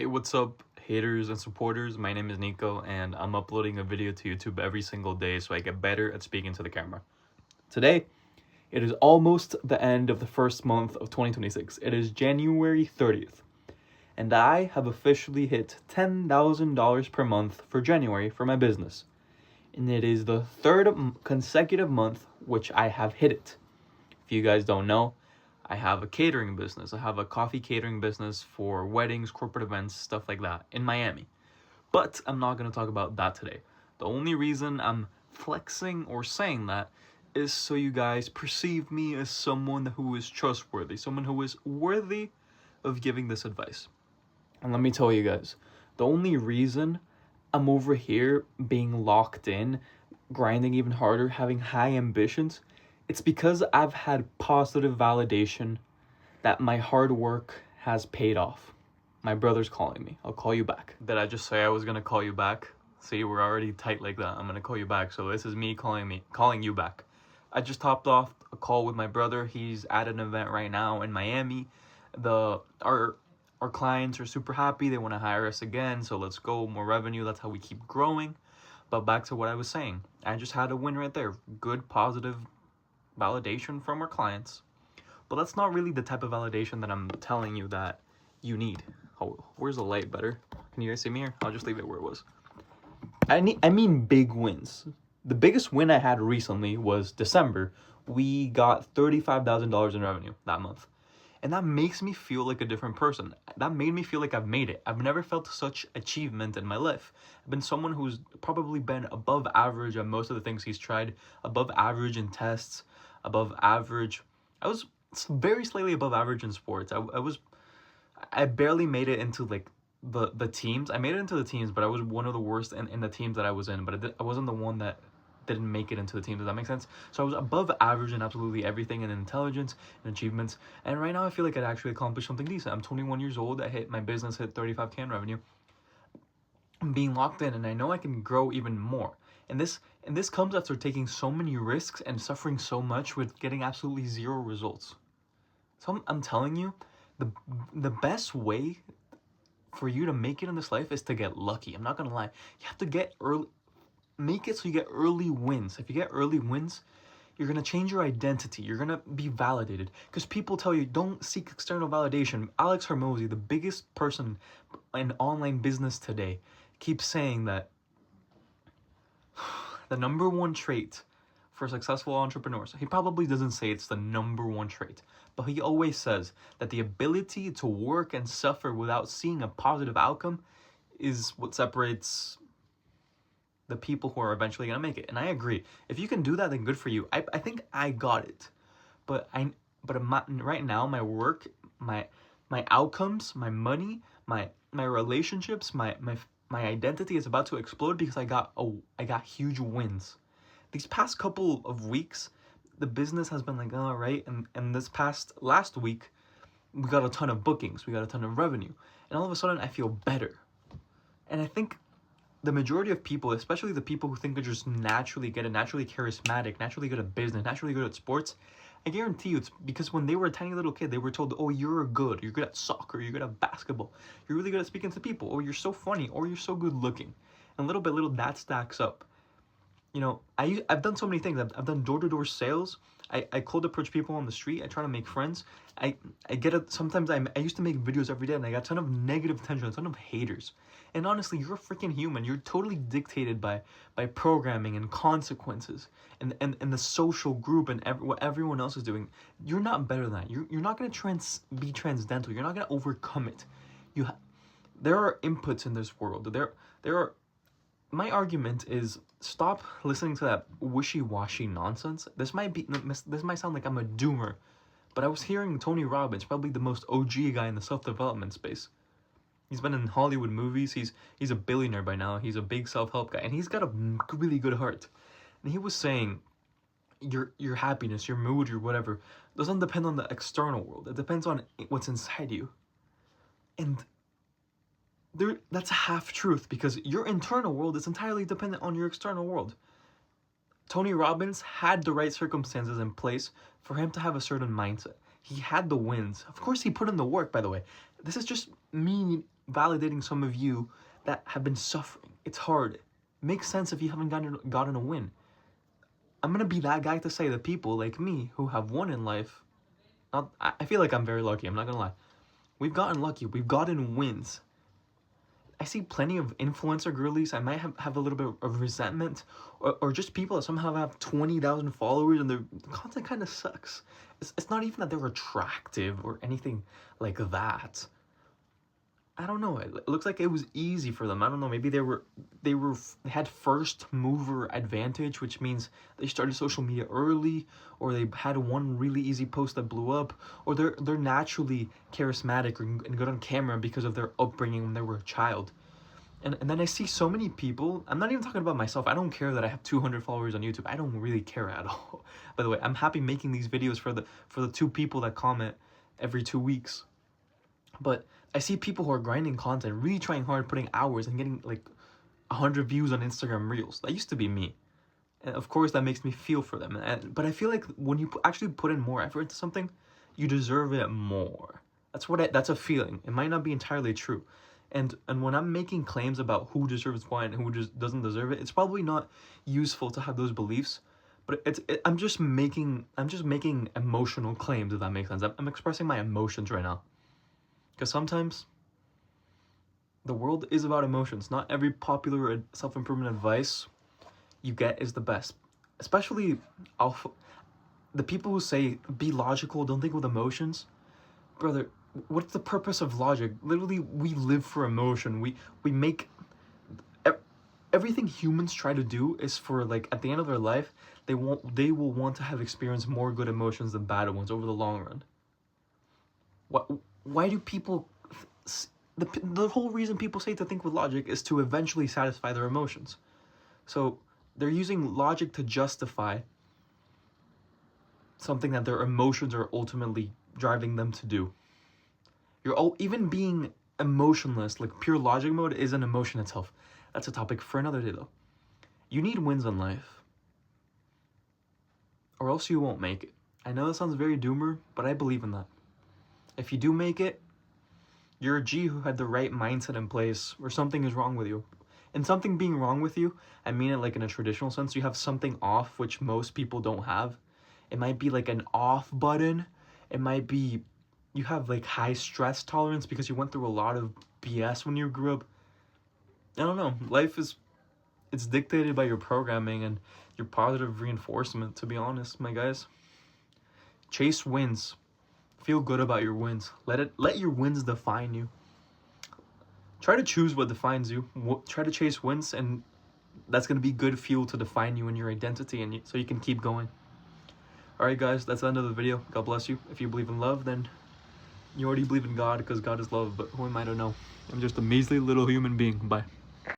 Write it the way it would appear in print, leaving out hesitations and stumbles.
Hey, what's up, haters and supporters? My name is Nico, and I'm uploading a video to YouTube every single day so I get better at speaking to the camera. Today, it is almost the end of the first month of 2026. It is January 30th, and I have officially hit $10,000 per month for January for my business. And it is the third consecutive month which I have hit it. If you guys don't know, I have a catering business. I have a coffee catering business for weddings, corporate events, stuff like that in Miami. But I'm not going to talk about that today. The only reason I'm flexing or saying that is so you guys perceive me as someone who is trustworthy, someone who is worthy of giving this advice. And let me tell you guys, the only reason I'm over here being locked in, grinding even harder, having high ambitions, it's because I've had positive validation that my hard work has paid off. My brother's calling me. I'll call you back. Did I just say I was gonna call you back? See, we're already tight like that. I'm gonna call you back. So this is me calling you back. I just topped off a call with my brother. He's at an event right now in Miami. Our clients are super happy. They want to hire us again. So let's go, more revenue. That's how we keep growing. But back to what I was saying. I just had a win right there. Good, positive validation from our clients. But that's not really the type of validation that I'm telling you that you need. Oh, where's the light better? Can you guys see me here? I'll just leave it where it was. I mean big wins. The biggest win I had recently was December. We got $35,000 in revenue that month. And that makes me feel like a different person. That made me feel like I've made it. I've never felt such achievement in my life. I've been someone who's probably been above average at most of the things he's tried, above average in tests, above average. I was very slightly above average in sports. I barely made it into like the teams. I made it into the teams, but I was one of the worst in the teams that I was in. But I wasn't the one that didn't make it into the team. Does that make sense? So I was above average in absolutely everything, in intelligence and achievements. And right now I feel like I'd actually accomplished something decent. I'm 21 years old. My business hit 35K in revenue. I'm being locked in, and I know I can grow even more. And this comes after taking so many risks and suffering so much with getting absolutely zero results. So I'm telling you, the best way for you to make it in this life is to get lucky. I'm not gonna lie. You have to get early, make it so you get early wins. If you get early wins, you're gonna change your identity. You're gonna be validated. Because people tell you, don't seek external validation. Alex Hormozi, the biggest person in online business today, keeps saying that the number one trait for successful entrepreneurs, he probably doesn't say it's the number one trait, but he always says that the ability to work and suffer without seeing a positive outcome is what separates the people who are eventually going to make it. And I agree. If you can do that, then good for you. I think I got it. But right now, my work, my outcomes, my money, my relationships, my identity is about to explode because I got huge wins. These past couple of weeks, the business has been like, all right, and this last week, we got a ton of bookings, we got a ton of revenue, and all of a sudden I feel better. And I think the majority of people, especially the people who think they're just naturally good and naturally charismatic, naturally good at business, naturally good at sports, I guarantee you it's because when they were a tiny little kid, they were told, oh, you're good at soccer, you're good at basketball, you're really good at speaking to people, or you're so funny, or you're so good looking. And little by little, that stacks up. You know, I've done so many things. I've done door-to-door sales. I cold approach people on the street. I try to make friends. I used to make videos every day, and I got a ton of negative attention, a ton of haters. And honestly, you're a freaking human. You're totally dictated by programming and consequences and the social group and what everyone else is doing. You're not better than that. You're not going to be transcendental. You're not going to overcome it. There are inputs in this world. There are. My argument is stop listening to that wishy-washy nonsense. This might sound like I'm a doomer, but I was hearing Tony Robbins, probably the most OG guy in the self-development space. He's been in Hollywood movies. He's a billionaire by now. He's a big self-help guy, and he's got a really good heart. And he was saying, your happiness, your mood, your whatever, doesn't depend on the external world. It depends on what's inside you. And that's a half truth, because your internal world is entirely dependent on your external world. Tony Robbins had the right circumstances in place for him to have a certain mindset. He had the wins. Of course, he put in the work, by the way. This is just me validating some of you that have been suffering. It's hard. It makes sense if you haven't gotten a win. I'm gonna be that guy to say that people like me who have won in life, I feel like I'm very lucky, I'm not gonna lie. We've gotten lucky, we've gotten wins. I see plenty of influencer girlies, I might have a little bit of resentment, or just people that somehow have 20,000 followers and their content kind of sucks. It's not even that they're attractive or anything like that. I don't know. It looks like it was easy for them. I don't know. Maybe they had first mover advantage, which means they started social media early, or they had one really easy post that blew up, or they're naturally charismatic and good on camera because of their upbringing when they were a child. And then I see so many people. I'm not even talking about myself. I don't care that I have 200 followers on YouTube. I don't really care at all. By the way, I'm happy making these videos for the 2 people that comment every 2 weeks. But I see people who are grinding content, really trying hard, putting hours and getting like 100 views on Instagram Reels. That used to be me. And of course that makes me feel for them. But I feel like when you actually put in more effort into something, you deserve it more. That's a feeling. It might not be entirely true. And when I'm making claims about who deserves what and who just doesn't deserve it, it's probably not useful to have those beliefs. But I'm just making emotional claims, if that makes sense. I'm expressing my emotions right now. Because sometimes the world is about emotions. Not every popular self-improvement advice you get is the best. Especially the people who say, be logical, don't think with emotions. Brother, what's the purpose of logic? Literally, we live for emotion. We make... Everything humans try to do is for, like, at the end of their life, they will want to have experienced more good emotions than bad ones over the long run. Why do people... The whole reason people say to think with logic is to eventually satisfy their emotions. So they're using logic to justify something that their emotions are ultimately driving them to do. Even being emotionless, like pure logic mode, is an emotion itself. That's a topic for another day though. You need wins in life, or else you won't make it. I know that sounds very doomer, but I believe in that. If you do make it, you're a G who had the right mindset in place, or something is wrong with you. And something being wrong with you, I mean it like in a traditional sense. You have something off, which most people don't have. It might be like an off button. It might be you have like high stress tolerance because you went through a lot of BS when you grew up. I don't know. Life it's dictated by your programming and your positive reinforcement, to be honest, my guys. Chase wins. Feel good about your wins. Let your wins define you. Try to choose what defines you. Try to chase wins, and that's going to be good fuel to define you and your identity, and so you can keep going. Alright guys, that's the end of the video. God bless you. If you believe in love, then you already believe in God, because God is love, but who am I to know? I'm just a measly little human being. Bye.